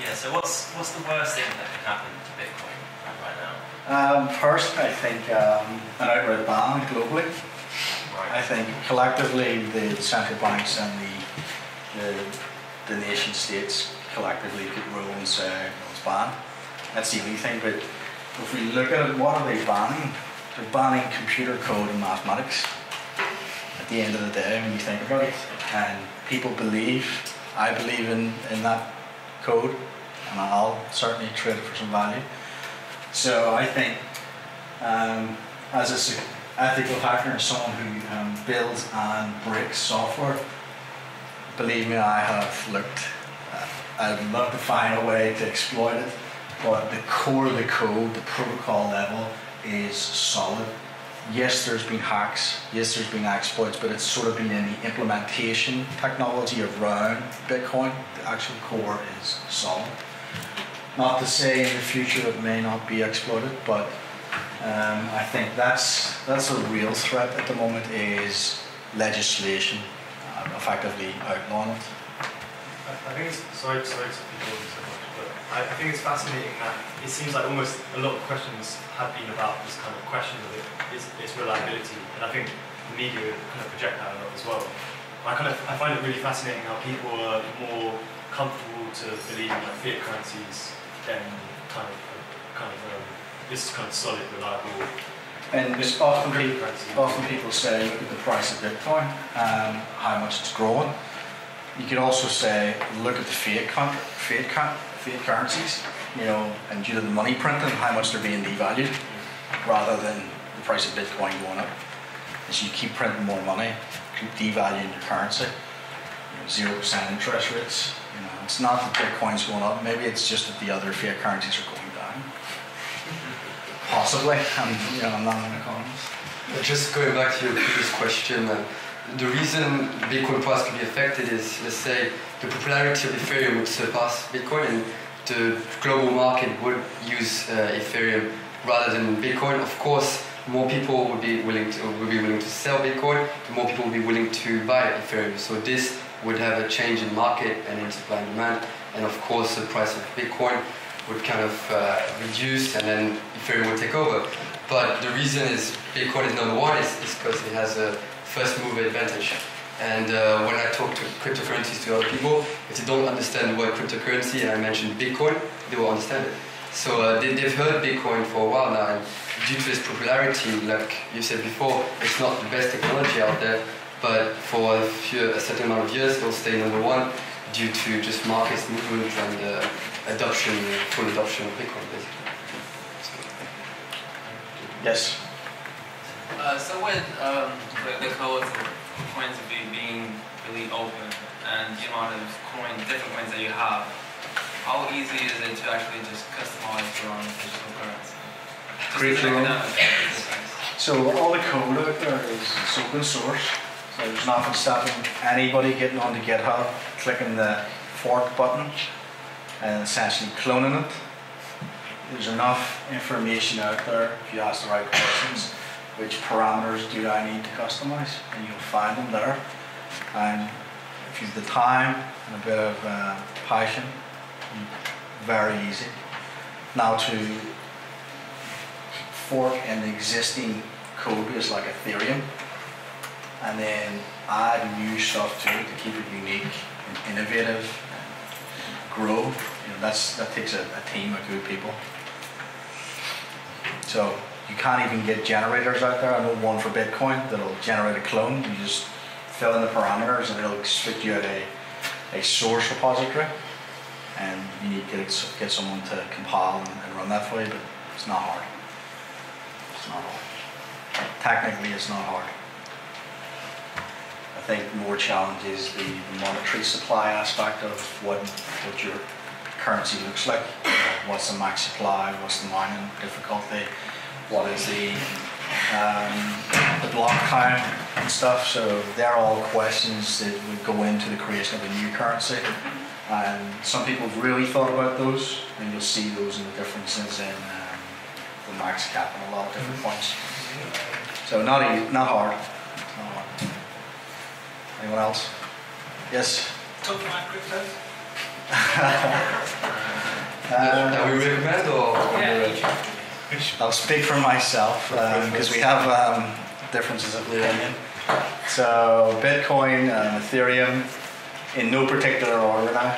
Yeah, so what's the worst thing that can happen to Bitcoin right now? First, I think an outright ban globally. Right. I think collectively the central banks and the nation states collectively could rule and say, no, it's banned. That's the only thing. But if we look at it, what are they banning? They're banning computer code and mathematics. At the end of the day, when you think about it, and people believe, I believe in that code, and I'll certainly trade it for some value. So I think, as an ethical hacker and someone who builds and breaks software, believe me, I have looked. I'd love to find a way to exploit it, but the core of the code, the protocol level, is solid. Yes, there's been hacks, yes, there's been exploits, but it's sort of been in the implementation technology around Bitcoin. The actual core is solid. Not to say in the future it may not be exploited, but I think that's a real threat at the moment, is legislation effectively outlawing it. I think it's, sorry to people so much, but I think it's fascinating that it seems like almost a lot of questions have been about this kind of question of its reliability, and I think the media kind of project that a lot as well. I find it really fascinating how people are more comfortable to believe in like fiat currencies than kind of this kind of solid, reliable. And often people say, look at the price of Bitcoin, how much it's growing. You could also say, look at the fiat currencies, and due to the money printing, how much they're being devalued, rather than the price of Bitcoin going up. As you keep printing more money, keep devaluing your currency. 0% interest rates. It's not that Bitcoin's going up. Maybe it's just that the other fiat currencies are going down. Possibly. I'm not an economist. Just going back to your previous question. The reason Bitcoin price could be affected is, let's say, the popularity of Ethereum would surpass Bitcoin, and the global market would use Ethereum rather than Bitcoin. Of course, more people would be willing to sell Bitcoin, and more people would be willing to buy Ethereum. So this would have a change in market and in supply and demand, and of course the price of Bitcoin would kind of reduce, and then Ethereum would take over. But the reason is Bitcoin is number one is because it has a first mover advantage. And when I talk to cryptocurrencies to other people, if they don't understand the word cryptocurrency and I mention Bitcoin, they will understand it. So they've heard Bitcoin for a while now, and due to its popularity, like you said before, it's not the best technology out there, but for a certain amount of years, it'll stay number one due to just market movement and full adoption of Bitcoin, basically. Yes. So with the codes of coins being really open and the amount of different coins that you have, how easy is it to actually just customize your own digital currency? So all the code out there is open source. So there's nothing stopping anybody getting onto GitHub, clicking the fork button, and essentially cloning it. There's enough information out there if you ask the right questions. Which parameters do I need to customize? And you'll find them there. And if you've the time and a bit of passion, very easy. Now to fork an existing code base like Ethereum, and then add new stuff to it to keep it unique and innovative and grow. That takes a team of good people. So you can't even get generators out there. I know one for Bitcoin that'll generate a clone. You just fill in the parameters and it'll spit you out a source repository. And you need to get someone to compile and run that for you, but it's not hard. It's not hard. Technically, it's not hard. I think the more challenge is the monetary supply aspect of what your currency looks like. What's the max supply? What's the mining difficulty? What is the block time and stuff? So they're all questions that would go into the creation of a new currency. And some people have really thought about those, and you'll see those in the differences in the max cap and a lot of different points. So not easy, not hard. Anyone else? Yes? Talk about crypto. That we recommend or? I'll speak for myself because we have differences of opinion. So Bitcoin, Ethereum, in no particular order now.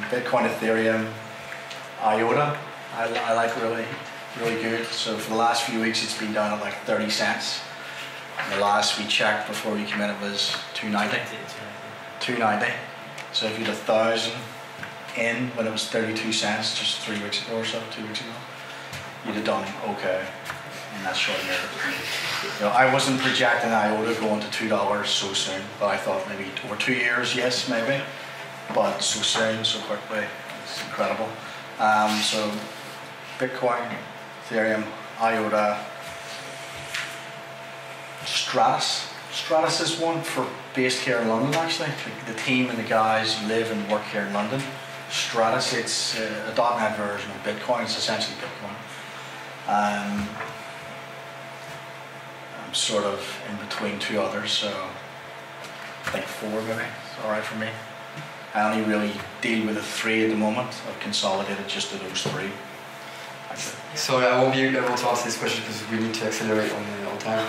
Bitcoin, Ethereum, IOTA, I like really good. So for the last few weeks it's been down at like 30 cents. And the last we checked before we came in it was 290. 290. So if you had 1,000 in when it was 32 cents just 3 weeks ago or so, 2 weeks ago, you'd have done okay in that short period. I wasn't projecting IOTA going to $2 so soon, but I thought maybe over 2 years, yes, maybe, but so soon, so quickly, it's incredible. So Bitcoin, Ethereum, IOTA, Stratus is one based here in London actually. The team and the guys live and work here in London. Stratus, it's a .NET version of Bitcoin. It's essentially Bitcoin. I'm sort of in between two others, so I think 4 maybe. It's all right for me. I only really deal with the 3 at the moment. I've consolidated just to those 3. Sorry, I won't be able to answer this question because we need to accelerate on time.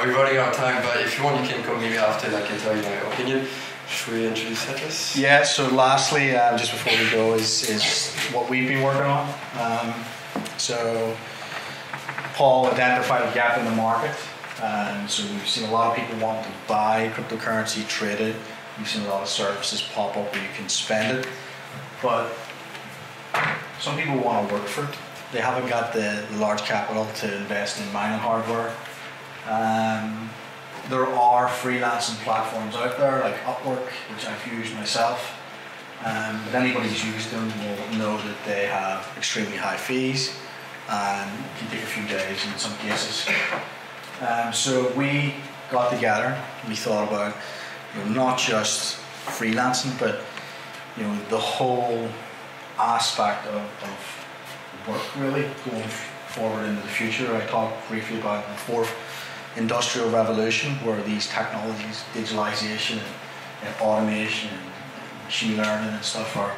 We're running out of time, but if you want, you can come maybe after and I can tell you my opinion. Should we introduce Atlas? Yeah, so lastly, just before we go, is what we've been working on. So Paul identified a gap in the market. So we've seen a lot of people want to buy cryptocurrency, trade it. We've seen a lot of services pop up where you can spend it. But some people want to work for it. They haven't got the large capital to invest in mining hardware. There are freelancing platforms out there like Atlas.Work, which I've used myself. But anybody who's used them will know that they have extremely high fees and can take a few days in some cases. So we got together and we thought about not just freelancing, but the whole aspect of work really going forward into the future. I talked briefly about the 4th industrial revolution, where these technologies, digitalization and automation and machine learning and stuff are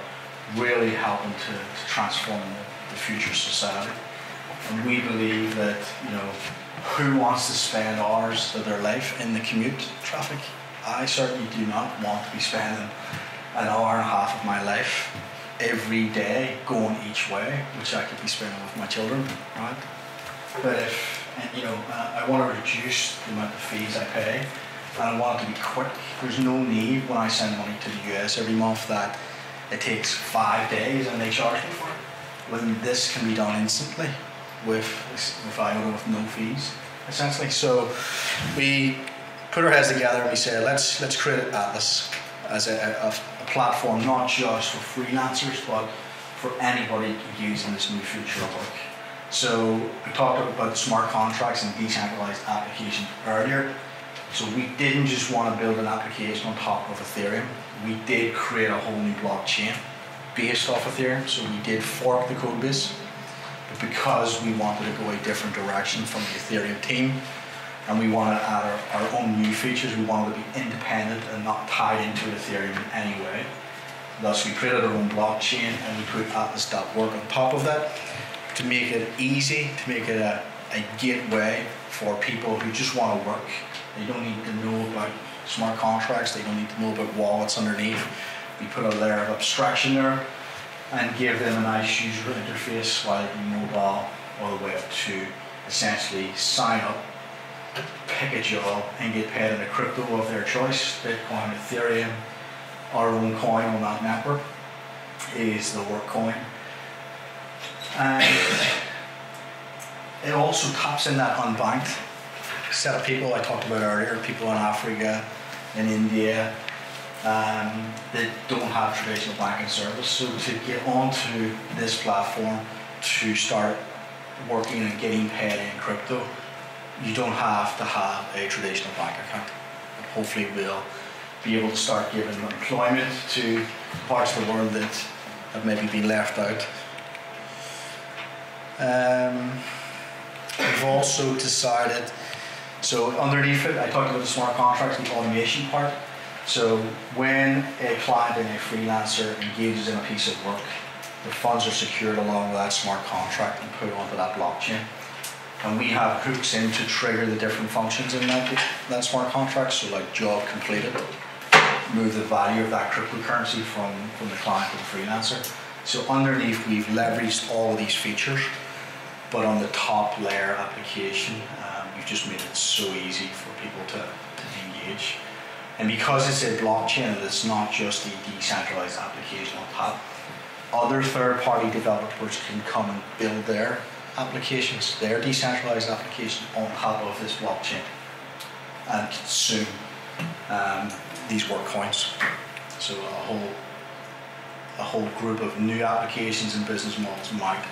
really helping to transform the future society. And we believe that who wants to spend hours of their life in the commute traffic? I certainly do not want to be spending an hour and a half of my life every day going each way, which I could be spending with my children, right? But I want to reduce the amount of fees I pay, and I want it to be quick. There's no need when I send money to the US every month that it takes 5 days and they charge me for it, when this can be done instantly with IOTA with no fees, essentially. So we put our heads together and we said, let's create Atlas as a platform not just for freelancers but for anybody using this new future of work. So we talked about smart contracts and decentralized applications earlier. So we didn't just want to build an application on top of Ethereum. We did create a whole new blockchain based off Ethereum. So we did fork the code base, but because we wanted to go a different direction from the Ethereum team, and we wanted to add our own new features, we wanted to be independent and not tied into Ethereum in any way. Thus we created our own blockchain and we put Atlas.Work on top of that to make it easy, to make it a gateway for people who just want to work. They don't need to know about smart contracts, they don't need to know about wallets underneath. We put a layer of abstraction there and give them a nice user interface, while it be mobile all the way up to essentially sign up, pick a job and get paid in a crypto of their choice. Bitcoin, Ethereum, our own coin on that network is the work coin. And it also taps in that unbanked set of people I talked about earlier, people in Africa, in India, that don't have traditional banking service. So to get onto this platform, to start working and getting paid in crypto, you don't have to have a traditional bank account. Hopefully we'll be able to start giving employment to parts of the world that have maybe been left out. We've also decided, so underneath it, I talked about the smart contracts, the automation part. So when a client and a freelancer engages in a piece of work, the funds are secured along with that smart contract and put onto that blockchain. And we have hooks in to trigger the different functions in that smart contract. So like job completed, move the value of that cryptocurrency from the client to the freelancer. So underneath we've leveraged all of these features, but on the top layer application, we've just made it so easy for people to engage. And because it's a blockchain and it's not just a decentralized application on top, other third-party developers can come and build their applications, their decentralized application on top of this blockchain and consume these work coins. So a whole group of new applications and business models might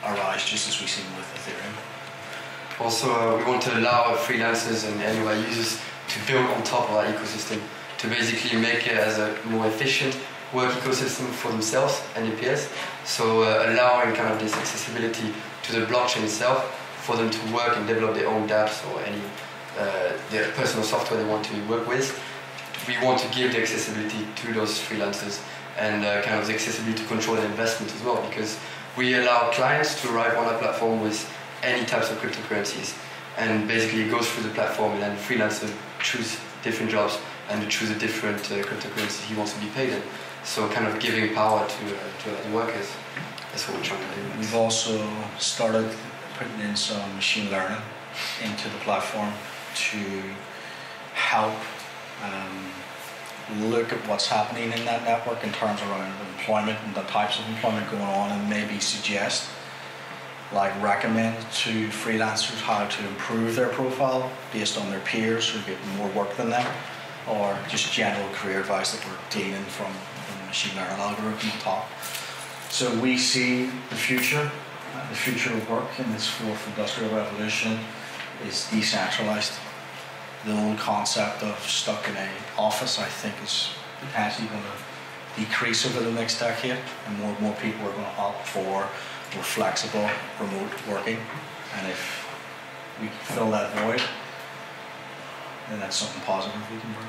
arise, just as we've seen with Ethereum. Also, we want to allow freelancers and anyway users to build on top of our ecosystem, to basically make it as a more efficient work ecosystem for themselves and their peers. So allowing kind of this accessibility to the blockchain itself for them to work and develop their own dApps or any their personal software they want to work with. We want to give the accessibility to those freelancers and kind of the accessibility to control their investment as well, because we allow clients to arrive on our platform with any types of cryptocurrencies, and basically it goes through the platform and then the freelancer choose different jobs and to choose a different cryptocurrency he wants to be paid in. So kind of giving power to the workers. That's what we're trying to do. We've also started putting in some machine learning into the platform to help look at what's happening in that network in terms around employment and the types of employment going on, and maybe suggest, like recommend to freelancers how to improve their profile based on their peers who get more work than them, or just general career advice that we're gleaning from the machine learning algorithm on top. So we see the future of work in this fourth industrial revolution is decentralized. The old concept of stuck in an office, I think, is potentially going to decrease over the next decade, and more and more people are going to opt for more flexible remote working. And if we can fill that void, then that's something positive we can bring.